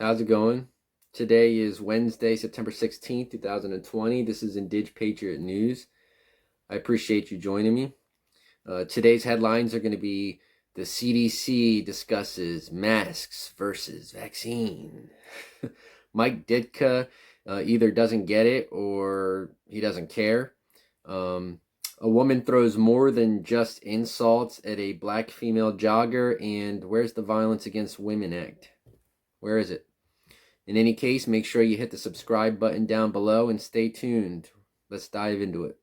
How's it going? Today is Wednesday, September 16th, 2020. This is IndigPatriot News. I appreciate you joining me. Today's headlines are going to be the CDC discusses masks versus vaccine. Mike Ditka either doesn't get it or he doesn't care. A woman throws more than just insults at a black female jogger, and where's the Violence Against Women Act? Where is it? In any case, make sure you hit the subscribe button down below and stay tuned. Let's dive into it.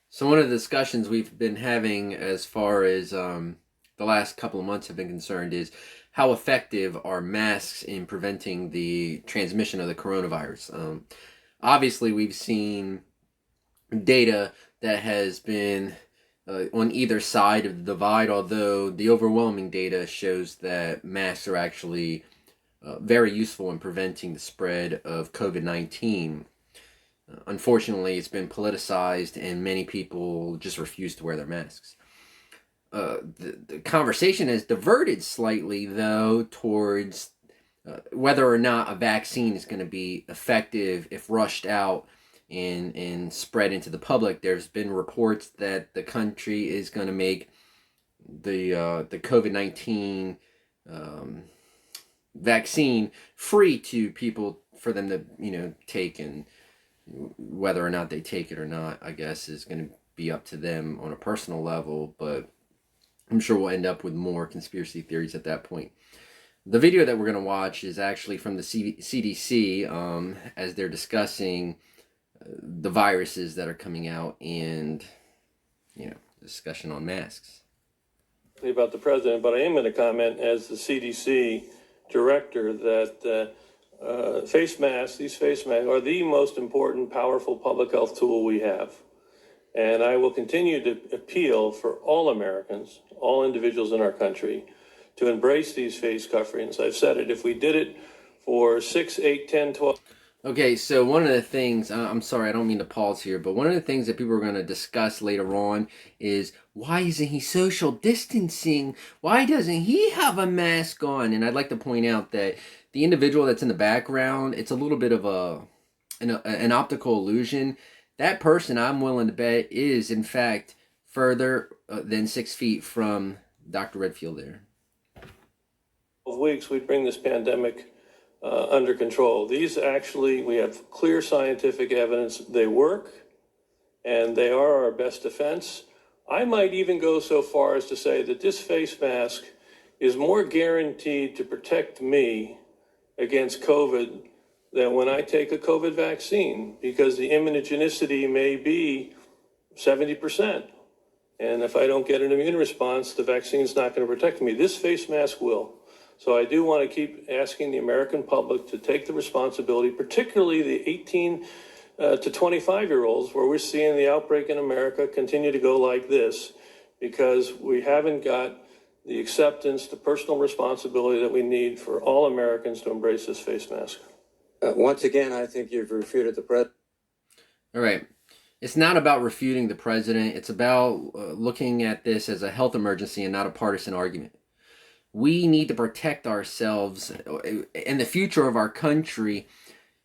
So one of the discussions we've been having as far as the last couple of months have been concerned is how effective are masks in preventing the transmission of the coronavirus. Obviously, we've seen data that has been on either side of the divide, although the overwhelming data shows that masks are actually very useful in preventing the spread of COVID-19. Unfortunately, it's been politicized and many people just refuse to wear their masks. The conversation has diverted slightly, though, towards whether or not a vaccine is going to be effective if rushed out and spread into the public. There's been reports that the country is going to make the COVID-19 vaccine free to people for them to take, and whether or not they take it or not, I guess, is going to be up to them on a personal level, but I'm sure we'll end up with more conspiracy theories at that point. The video that we're going to watch is actually from the CDC as they're discussing the viruses that are coming out and discussion on masks. About the president, but I am going to comment as the CDC director that these face masks are the most important, powerful public health tool we have. And I will continue to appeal for all Americans, all individuals in our country, to embrace these face coverings. I've said it, if we did it for 6, 8, 10, 12... Okay, so one of the things, I'm sorry, I don't mean to pause here, but one of the things that people are going to discuss later on is, why isn't he social distancing? Why doesn't he have a mask on? And I'd like to point out that the individual that's in the background, it's a little bit of an optical illusion. That person, I'm willing to bet, is in fact further than 6 feet from Dr. Redfield there. 12 weeks, we'd bring this pandemic under control. These actually, we have clear scientific evidence they work, and they are our best defense. I might even go so far as to say that this face mask is more guaranteed to protect me against COVID than when I take a COVID vaccine, because the immunogenicity may be 70%. And if I don't get an immune response, the vaccine's not going to protect me. This face mask will. So I do want to keep asking the American public to take the responsibility, particularly the 18 to 25-year-olds, where we're seeing the outbreak in America continue to go like this, because we haven't got the acceptance, the personal responsibility that we need for all Americans to embrace this face mask. Once again, I think you've refuted the president. All right. It's not about refuting the president. It's about looking at this as a health emergency and not a partisan argument. We need to protect ourselves and the future of our country.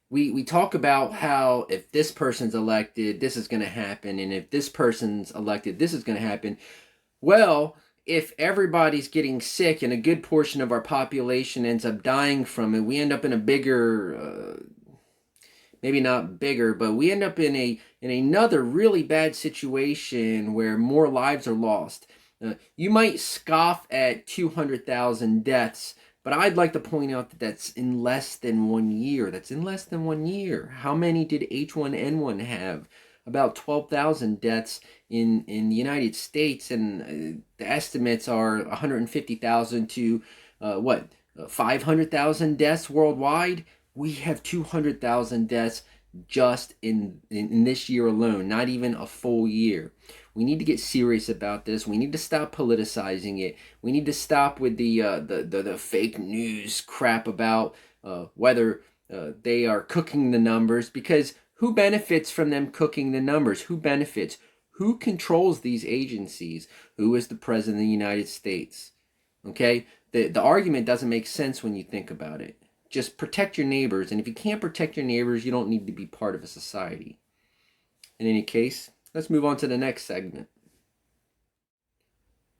We talk about how if this person's elected, this is going to happen, and if this person's elected, this is going to happen. Well, if everybody's getting sick and a good portion of our population ends up dying from it, we end up in a bigger, maybe not bigger, but we end up in another really bad situation where more lives are lost. You might scoff at 200,000 deaths, but I'd like to point out that that's in less than 1 year. That's in less than 1 year. How many did H1N1 have? About 12,000 deaths in the United States, and the estimates are 150,000 to 500,000 deaths worldwide. We have 200,000 deaths just in this year alone, not even a full year. We need to get serious about this. We need to stop politicizing it. We need to stop with the fake news crap about whether they are cooking the numbers, because who benefits from them cooking the numbers? Who benefits? Who controls these agencies? Who is the president of the United States? Okay? The argument doesn't make sense when you think about it. Just protect your neighbors. And if you can't protect your neighbors, you don't need to be part of a society. In any case, let's move on to the next segment.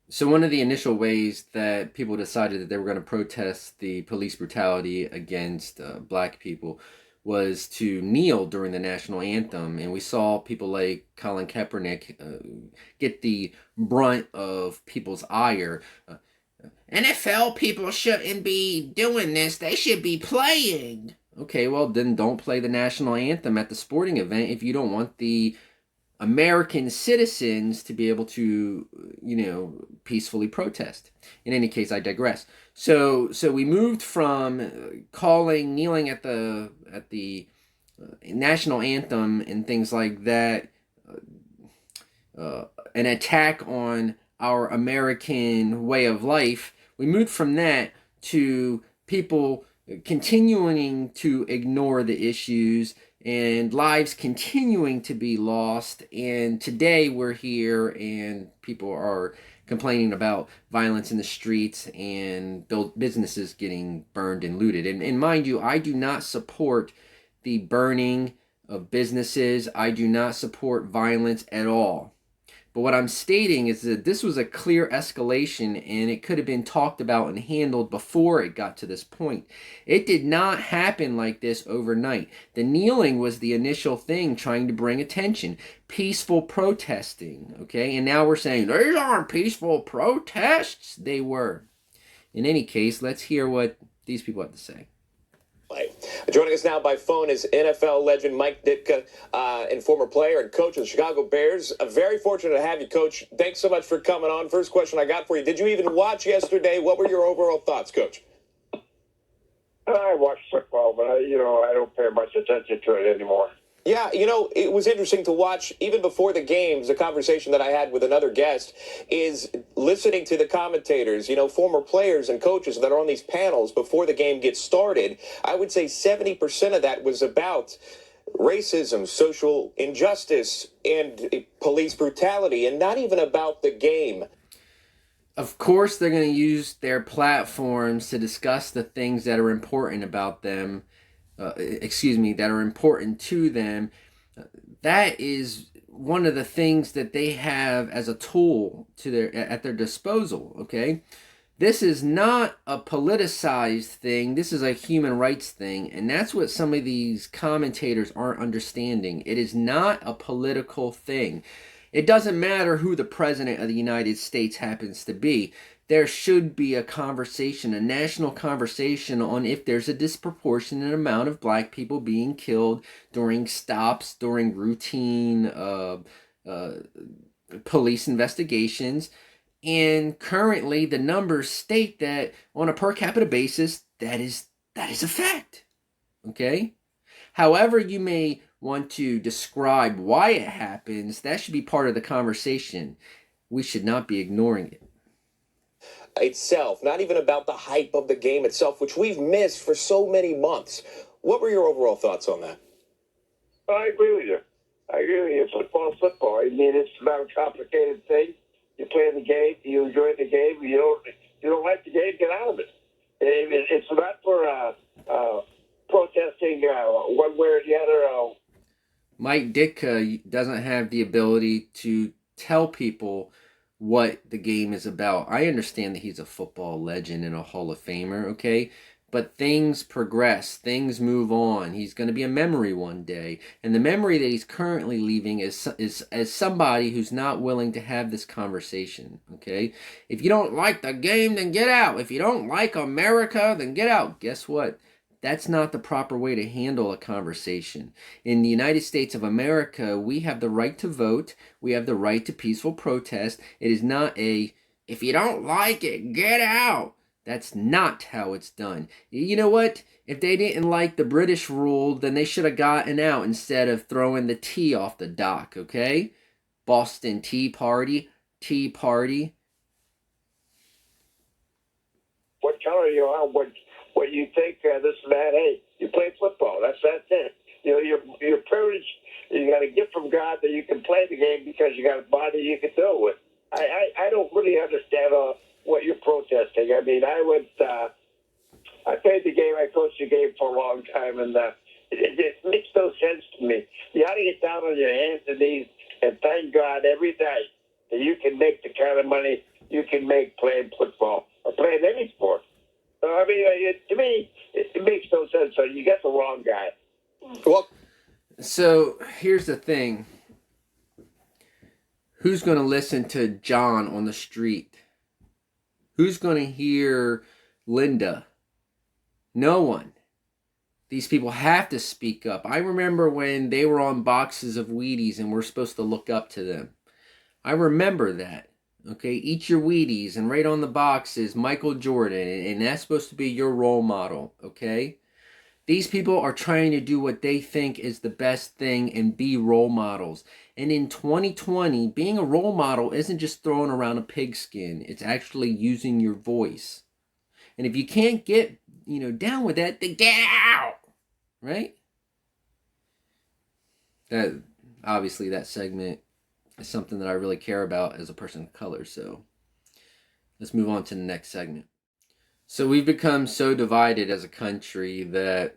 So one of the initial ways that people decided that they were going to protest the police brutality against black people was to kneel during the national anthem. And we saw people like Colin Kaepernick get the brunt of people's ire. NFL people shouldn't be doing this. They should be playing. Okay, well, then don't play the national anthem at the sporting event if you don't want the American citizens to be able to, peacefully protest. In any case, I digress. So we moved from kneeling at the national anthem and things like that, an attack on our American way of life. We moved from that to people continuing to ignore the issues and lives continuing to be lost. And today we're here and people are complaining about violence in the streets and businesses getting burned and looted. And mind you, I do not support the burning of businesses. I do not support violence at all. But what I'm stating is that this was a clear escalation and it could have been talked about and handled before it got to this point. It did not happen like this overnight. The kneeling was the initial thing trying to bring attention. Peaceful protesting, okay? And now we're saying, these aren't peaceful protests. They were. In any case, let's hear what these people have to say. Joining us now by phone is NFL legend Mike Ditka, and former player and coach of the Chicago Bears. Very fortunate to have you, Coach. Thanks so much for coming on. First question I got for you. Did you even watch yesterday? What were your overall thoughts, Coach? I watch football, but I don't pay much attention to it anymore. Yeah, it was interesting to watch, even before the games, a conversation that I had with another guest is listening to the commentators, former players and coaches that are on these panels before the game gets started. I would say 70% of that was about racism, social injustice, and police brutality, and not even about the game. Of course, they're going to use their platforms to discuss the things that are important about them. That are important to them. That is one of the things that they have as a tool at their disposal. Okay, this is not a politicized thing. This is a human rights thing, and that's what some of these commentators aren't understanding. It is not a political thing. It doesn't matter who the president of the United States happens to be. There should be a conversation, a national conversation on if there's a disproportionate amount of black people being killed during stops, during routine police investigations. And currently the numbers state that on a per capita basis, that is a fact. Okay? However you may want to describe why it happens, that should be part of the conversation. We should not be ignoring it. Itself, not even about the hype of the game itself, which we've missed for so many months. What were your overall thoughts on that? I agree with you. Football. I mean, it's not a complicated thing. You play the game, you enjoy the game. You don't like the game, get out of it. It's not for protesting one way or the other. Mike Ditka doesn't have the ability to tell people what the game is about. I understand that he's a football legend and a Hall of Famer, okay? But things progress, things move on. He's going to be a memory one day. And the memory that he's currently leaving is as somebody who's not willing to have this conversation, okay? If you don't like the game, then get out. If you don't like America, then get out. Guess what? That's not the proper way to handle a conversation. In the United States of America, we have the right to vote. We have the right to peaceful protest. It is not if you don't like it, get out. That's not how it's done. You know what? If they didn't like the British rule, then they should have gotten out instead of throwing the tea off the dock, okay? Boston Tea Party. What color you are, what you think, this and that. Hey, you play football. That's it. You're privileged. You got a gift from God that you can play the game because you got a body you can do it with. I don't really understand what you're protesting. I mean, I played the game. I coached the game for a long time, and it makes no sense to me. You ought to get down on your hands and knees and thank God every day that you can make the kind of money you can make playing football or playing any sport. So, I mean, to me, it makes no sense. So you got the wrong guy. Well, So here's the thing. Who's going to listen to John on the street? Who's going to hear Linda? No one. These people have to speak up. I remember when they were on boxes of Wheaties and we're supposed to look up to them. I remember that. Okay, eat your Wheaties, and right on the box is Michael Jordan, and that's supposed to be your role model, okay? These people are trying to do what they think is the best thing and be role models. And in 2020, being a role model isn't just throwing around a pigskin. It's actually using your voice. And if you can't get, down with that, then get out, right? That obviously that segment is something that I really care about as a person of color. So let's move on to the next segment. So we've become so divided as a country that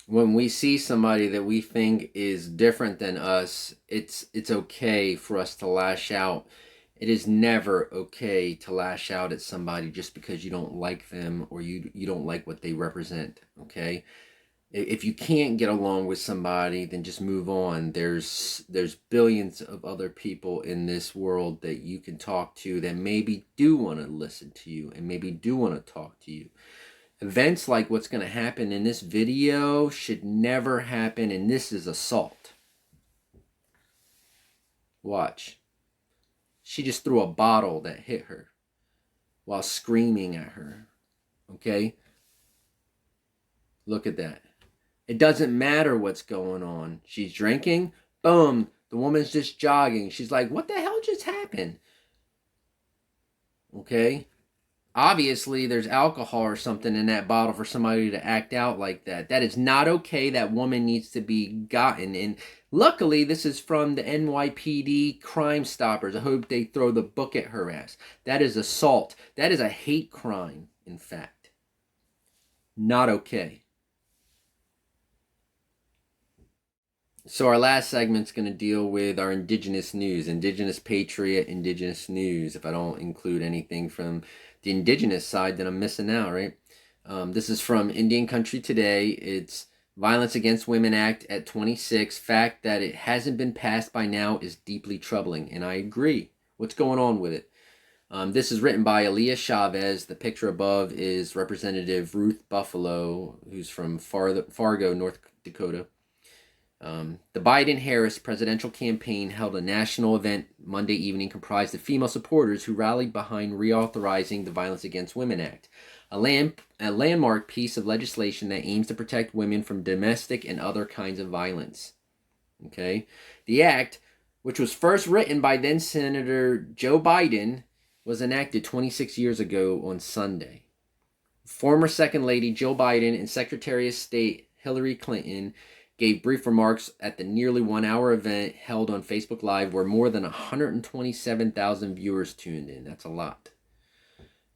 when we see somebody that we think is different than us, it's okay for us to lash out. It is never okay to lash out at somebody just because you don't like them or you don't like what they represent, okay? If you can't get along with somebody, then just move on. There's billions of other people in this world that you can talk to that maybe do want to listen to you and maybe do want to talk to you. Events like what's going to happen in this video should never happen, and this is assault. Watch. She just threw a bottle that hit her while screaming at her. Okay? Look at that. It doesn't matter what's going on. She's drinking. Boom. The woman's just jogging. She's like, what the hell just happened? Okay? Obviously, there's alcohol or something in that bottle for somebody to act out like that. That is not okay. That woman needs to be gotten. And luckily, this is from the NYPD Crime Stoppers. I hope they throw the book at her ass. That is assault. That is a hate crime, in fact. Not okay. So our last segment's going to deal with our Indigenous news, Indigenous Patriot, Indigenous news. If I don't include anything from the Indigenous side, then I'm missing out, right? This is from Indian Country Today. It's Violence Against Women Act at 26. Fact that it hasn't been passed by now is deeply troubling, and I agree. What's going on with it? This is written by Aaliyah Chavez. The picture above is Representative Ruth Buffalo, who's from Fargo, North Dakota. The Biden-Harris presidential campaign held a national event Monday evening comprised of female supporters who rallied behind reauthorizing the Violence Against Women Act, a landmark piece of legislation that aims to protect women from domestic and other kinds of violence. Okay, the act, which was first written by then Senator Joe Biden, was enacted 26 years ago on Sunday. Former Second Lady Jill Biden and Secretary of State Hillary Clinton gave brief remarks at the nearly 1 hour event held on Facebook Live where more than 127,000 viewers tuned in. That's a lot.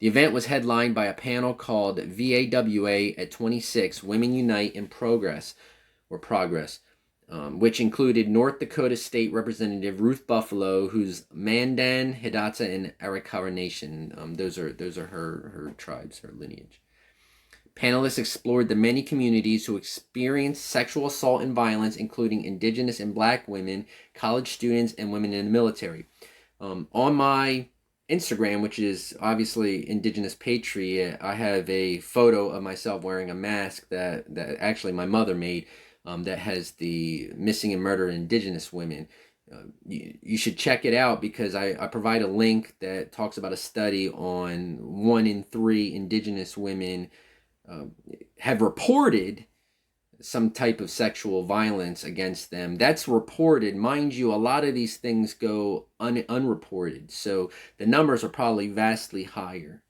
The event was headlined by a panel called VAWA at 26, Women Unite in Progress, which included North Dakota State Representative Ruth Buffalo, who's Mandan, Hidatsa, and Arikara Nation. Those are her tribes, her lineage. Panelists explored the many communities who experience sexual assault and violence, including Indigenous and Black women, college students, and women in the military. On my Instagram, which is obviously Indigenous Patriot, I have a photo of myself wearing a mask that actually my mother made that has the missing and murdered Indigenous women. You should check it out because I provide a link that talks about a study on 1 in 3 Indigenous women have reported some type of sexual violence against them. That's reported. Mind you, a lot of these things go unreported. So the numbers are probably vastly higher.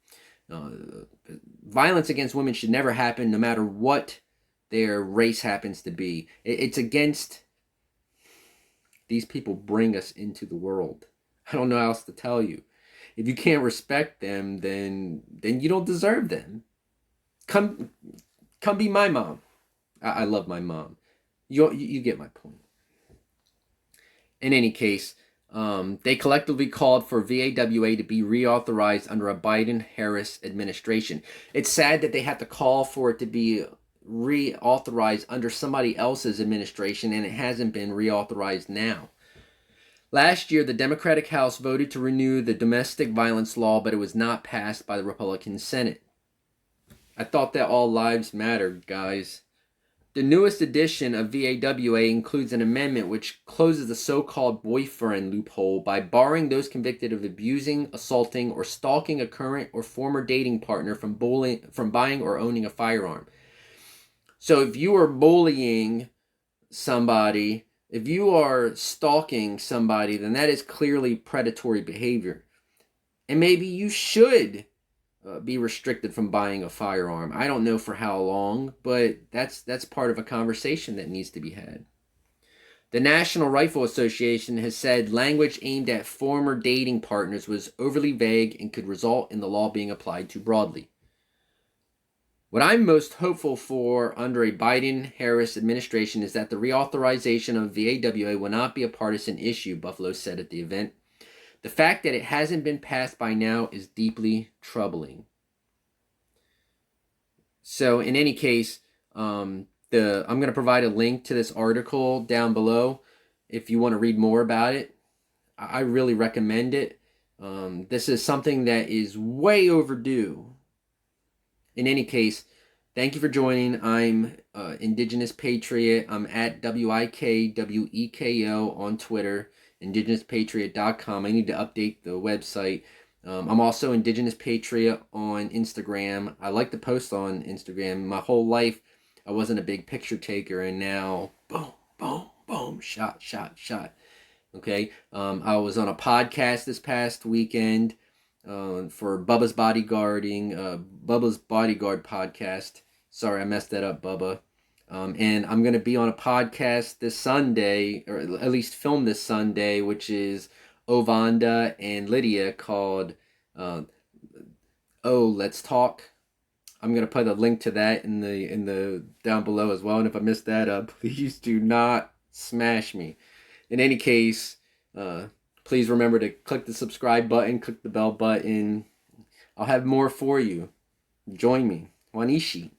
Violence against women should never happen no matter what their race happens to be. It's against... These people bring us into the world. I don't know how else to tell you. If you can't respect them, then you don't deserve them. Come come be my mom. I love my mom. You get my point. In any case, they collectively called for VAWA to be reauthorized under a Biden-Harris administration. It's sad that they have to call for it to be reauthorized under somebody else's administration, and it hasn't been reauthorized now. Last year, the Democratic House voted to renew the domestic violence law, but it was not passed by the Republican Senate. I thought that all lives mattered, guys. The newest edition of VAWA includes an amendment which closes the so-called boyfriend loophole by barring those convicted of abusing, assaulting, or stalking a current or former dating partner from buying or owning a firearm. So if you are bullying somebody, if you are stalking somebody, then that is clearly predatory behavior. And maybe you should be restricted from buying a firearm. I don't know for how long, but that's part of a conversation that needs to be had. The National Rifle Association has said language aimed at former dating partners was overly vague and could result in the law being applied too broadly. What I'm most hopeful for under a Biden-Harris administration is that the reauthorization of VAWA will not be a partisan issue, Buffalo said at the event. The fact that it hasn't been passed by now is deeply troubling. So in any case, I'm going to provide a link to this article down below if you want to read more about it. I really recommend it. This is something that is way overdue. In any case, thank you for joining. I'm Indigenous Patriot. I'm at WIKWEKO on Twitter, indigenouspatriot.com. I need to update the website. I'm also Indigenous Patriot on Instagram. I like to post on Instagram. My whole life, I wasn't a big picture taker, and now, boom, boom, boom, shot. Okay, I was on a podcast this past weekend for Bubba's Bodyguard podcast. Sorry, I messed that up, Bubba. And I'm going to be on a podcast this Sunday, or at least film this Sunday, which is Ovanda and Lydia, called Let's Talk. I'm going to put a link to that in the down below as well. And if I missed that up, please do not smash me. In any case, please remember to click the subscribe button, click the bell button. I'll have more for you. Join me. Wanishi.